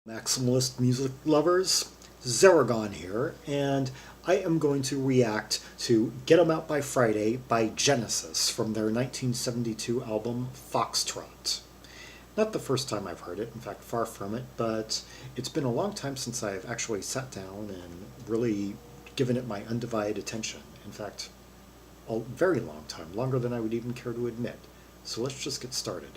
Maximalist music lovers, Zaragon here, and I am going to react to Get 'Em Out by Friday by Genesis from their 1972 album Foxtrot. Not the first time I've heard it, in fact, far from it, but it's been a long time since I've actually sat down and really given it my undivided attention. In fact, a very long time, longer than I would even care to admit. So let's just get started.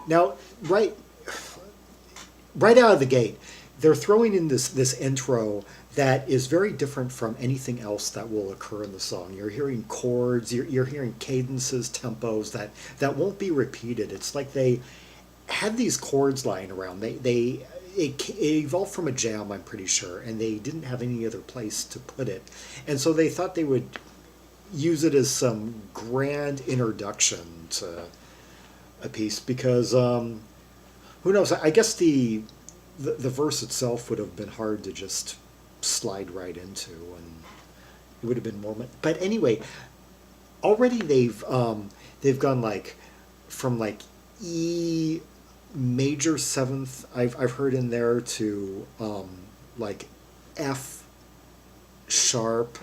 Now, right out of the gate, they're throwing in this intro that is very different from anything else that will occur in the song. You're hearing chords, you're hearing cadences, tempos that won't be repeated. It's like they had these chords lying around. It evolved from a jam, I'm pretty sure, and they didn't have any other place to put it, and so they thought they would use it as some grand introduction to a piece because who knows? I guess the verse itself would have been hard to just slide right into, and it would have been more. But anyway, already they've gone like from like E major seventh I've heard in there to like F sharp,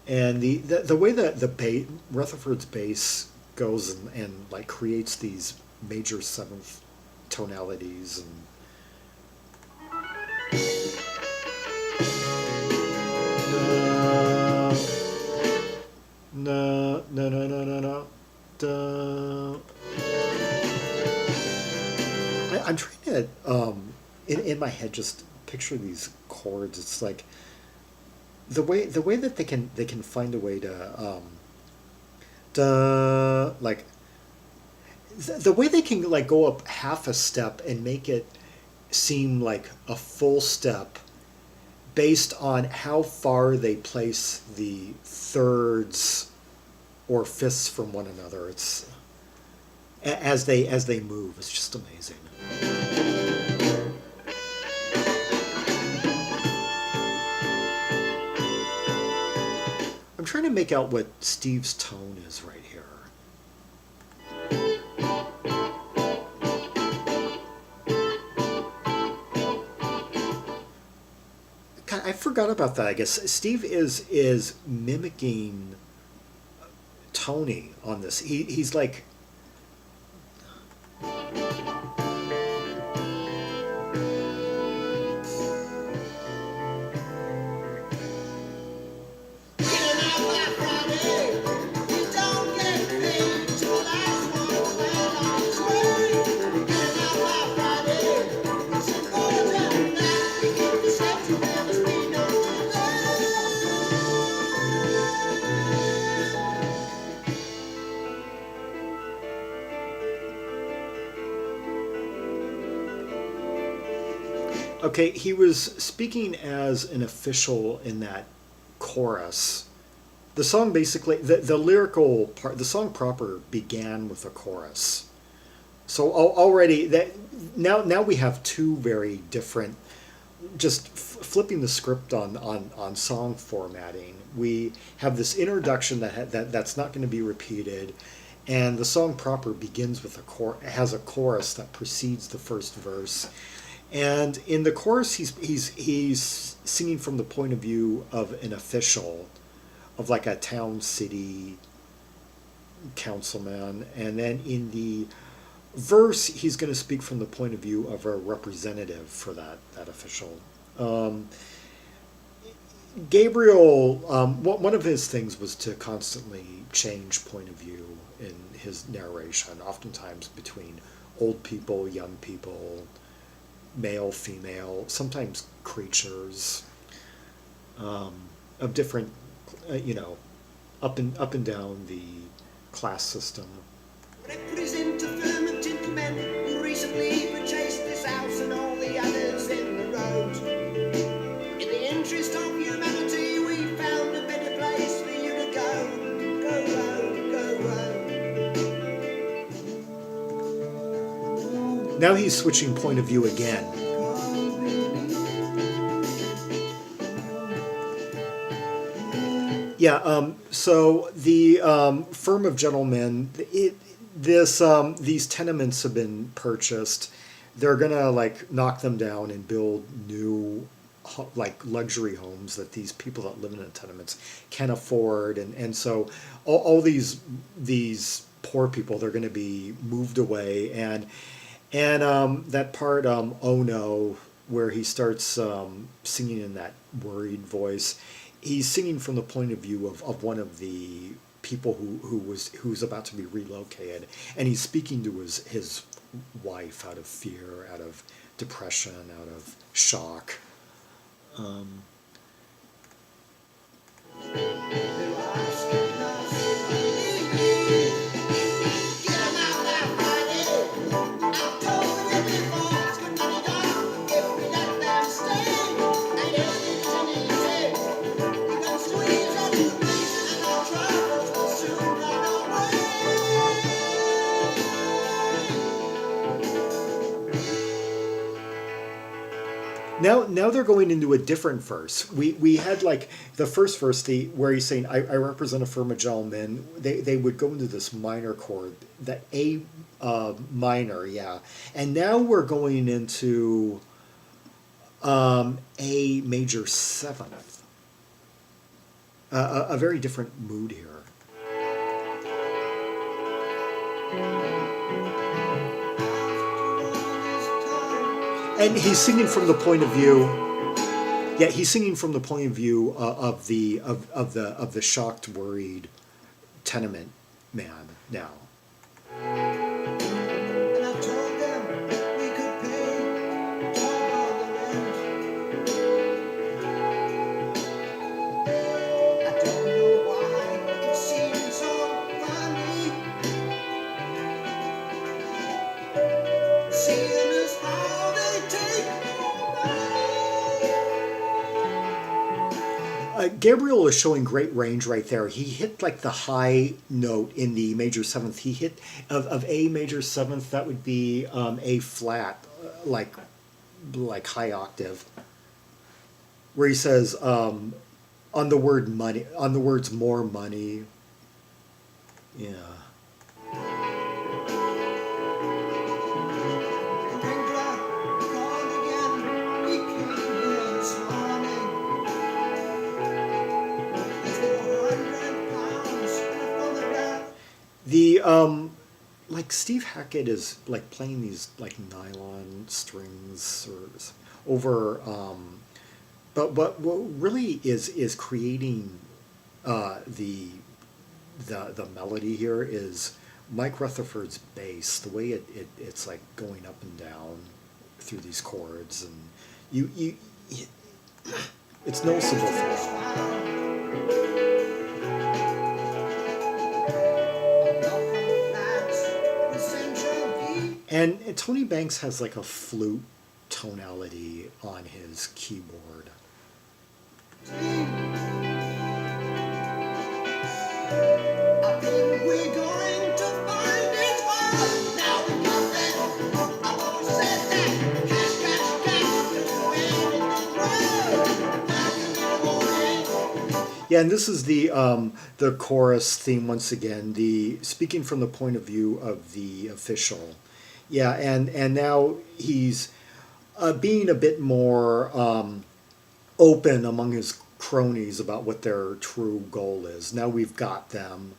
and the way that the bass, Rutherford's bass goes and like creates these major seventh tonalities and no no no no no no no. I'm trying to in my head just picture these chords. It's like the way that they can find a way to like the way they can like go up half a step and make it seem like a full step based on how far they place the thirds or fifths from one another. It's as they move. It's just amazing. I'm trying to make out what Steve's tone is right here. God, I forgot about that. I guess Steve is mimicking Tony on this. He's like okay, he was speaking as an official in that chorus. The song basically, the lyrical part, the song proper began with a chorus. So already that now we have two very different. Just flipping the script on song formatting, we have this introduction that's not going to be repeated, and the song proper begins with has a chorus that precedes the first verse. And in the chorus, he's singing from the point of view of an official, of like a town city councilman, and then in the verse, he's going to speak from the point of view of a representative for that official. Um, Gabriel, one of his things was to constantly change point of view in his narration, oftentimes between old people, young people, male, female, sometimes creatures of different, up and down the class system. Represent affirming gentlemen who recently purchased this house and all the others in the road. In the interest of humanity, we found a better place for you to go. Go road, go road. Now he's switching point of view again. Yeah. So the firm of gentlemen, these tenements have been purchased. They're gonna like knock them down and build new, like luxury homes that these people that live in the tenements can afford, and so all these poor people, they're going to be moved away, and that part, oh no, where he starts singing in that worried voice, he's singing from the point of view of one of the people who's about to be relocated, and he's speaking to his wife out of fear, out of depression, out of shock. Um, now they're going into a different verse. We had like the first verse, where he's saying, I represent a firm of gentlemen. They would go into this minor chord, that A minor, yeah. And now we're going into A major seventh, a very different mood here. And he's singing from the point of view. Yeah, he's singing from the point of view of the shocked, worried tenement man now. And I told them we could pay double the rent. I don't know why it seems so funny seeing as how they take Gabriel is showing great range right there. He hit like the high note in the major seventh. He hit of A major seventh. That would be A flat, like high octave, where he says on the word money, on the words more money. Yeah. The like Steve Hackett is like playing these like nylon strings or over, but what really is creating the melody here is Mike Rutherford's bass, the way it's like going up and down through these chords, and you it's noticeable throughout. And Tony Banks has like a flute tonality on his keyboard. Yeah, and this is the chorus theme once again. The speaking from the point of view of the official. Yeah, and now he's being a bit more open among his cronies about what their true goal is. Now we've got them.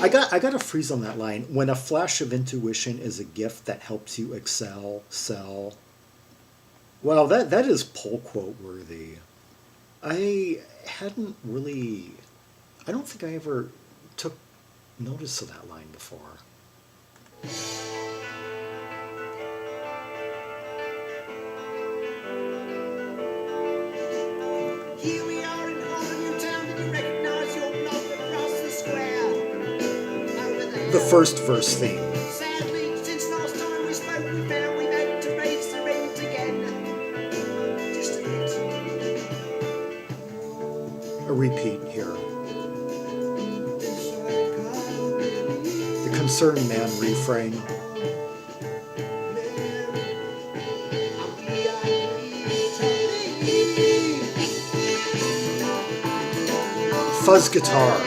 I got a freeze on that line. When a flash of intuition is a gift that helps you excel, sell. Well, that is pull quote worthy. I hadn't really. I don't think I ever took notice of that line before. Here we are in Hollywood town. Did you recognize your block across the square? Over there. The first verse theme. Sadly, since last time we spoke, we found we've had to raise the rent again. Just a bit. A repeat here. The concerned man refrain. Fuzz guitar.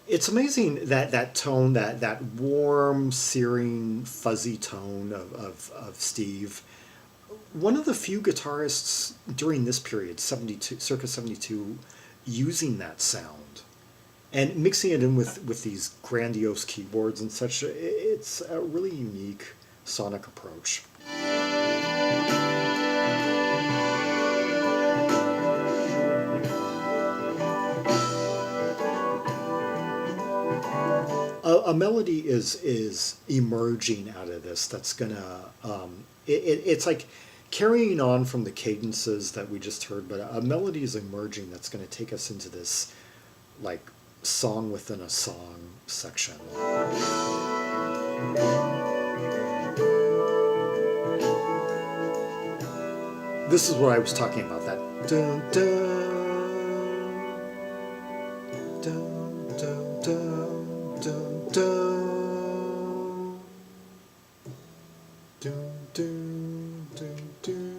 It's amazing that that tone, that warm, searing, fuzzy tone of Steve. One of the few guitarists during this period, 72, circa 72, using that sound and mixing it in with these grandiose keyboards and such. It's a really unique sonic approach. A melody is emerging out of this that's gonna it's like carrying on from the cadences that we just heard, but a melody is emerging that's gonna take us into this like song within a song section. This is what I was talking about, that dun dun dun dun dun dun dun dun dun dun dun.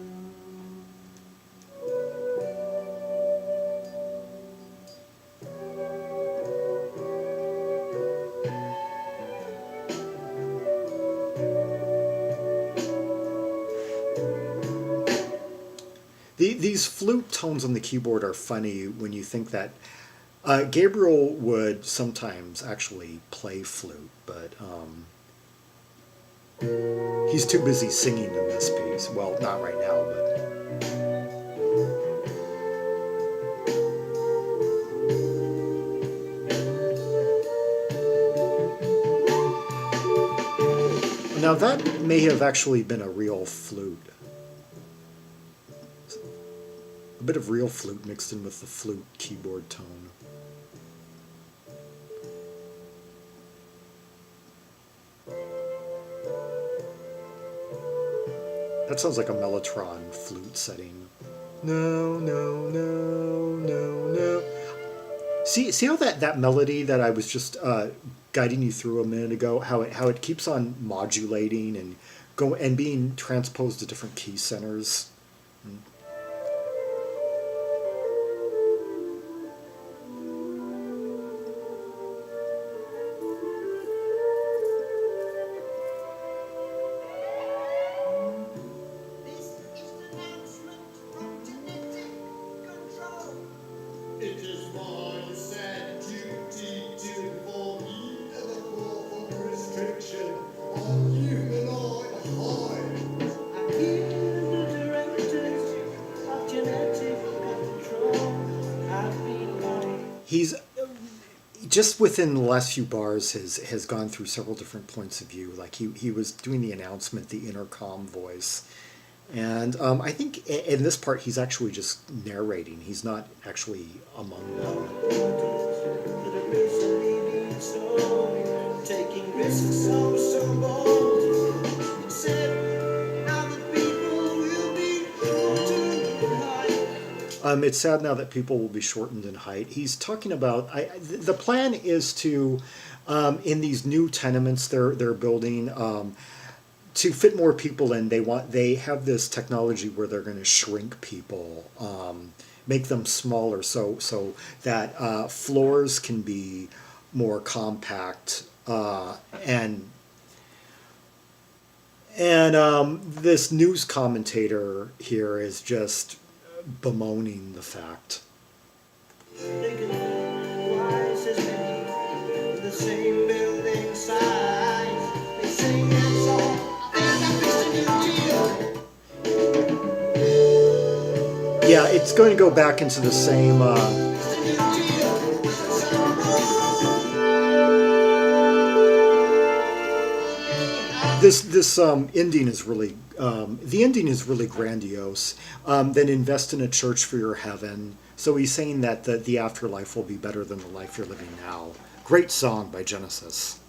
These flute tones on the keyboard are funny when you think that Gabriel would sometimes actually play flute, but he's too busy singing in this piece. Well, not right now, but... Now that may have actually been a real flute. A bit of real flute mixed in with the flute keyboard tone. That sounds like a Mellotron flute setting. No, no, no, no, no. See how that melody that I was just guiding you through a minute ago, how it keeps on modulating and being transposed to different key centers. It is my sad duty to inform you of a lawful restriction on humanoid hives. I'm here the directors of genetic control. I've been lying. He's just within the last few bars has gone through several different points of view. Like he was doing the announcement, the intercom voice. And I think in this part he's actually just narrating. He's not actually among them. Taking risks so bold. Except now that people will be shortened in height. It's sad now that people will be shortened in height. He's talking about the plan is to in these new tenements they're building. To fit more people in, they have this technology where they're going to shrink people, make them smaller, so that floors can be more compact, and this news commentator here is just bemoaning the fact. They can live twice as many in the same building size. They sing and song. Yeah, it's going to go back into the same. This ending is really the ending is really grandiose. Then invest in a church for your heaven. So he's saying that the afterlife will be better than the life you're living now. Great song by Genesis.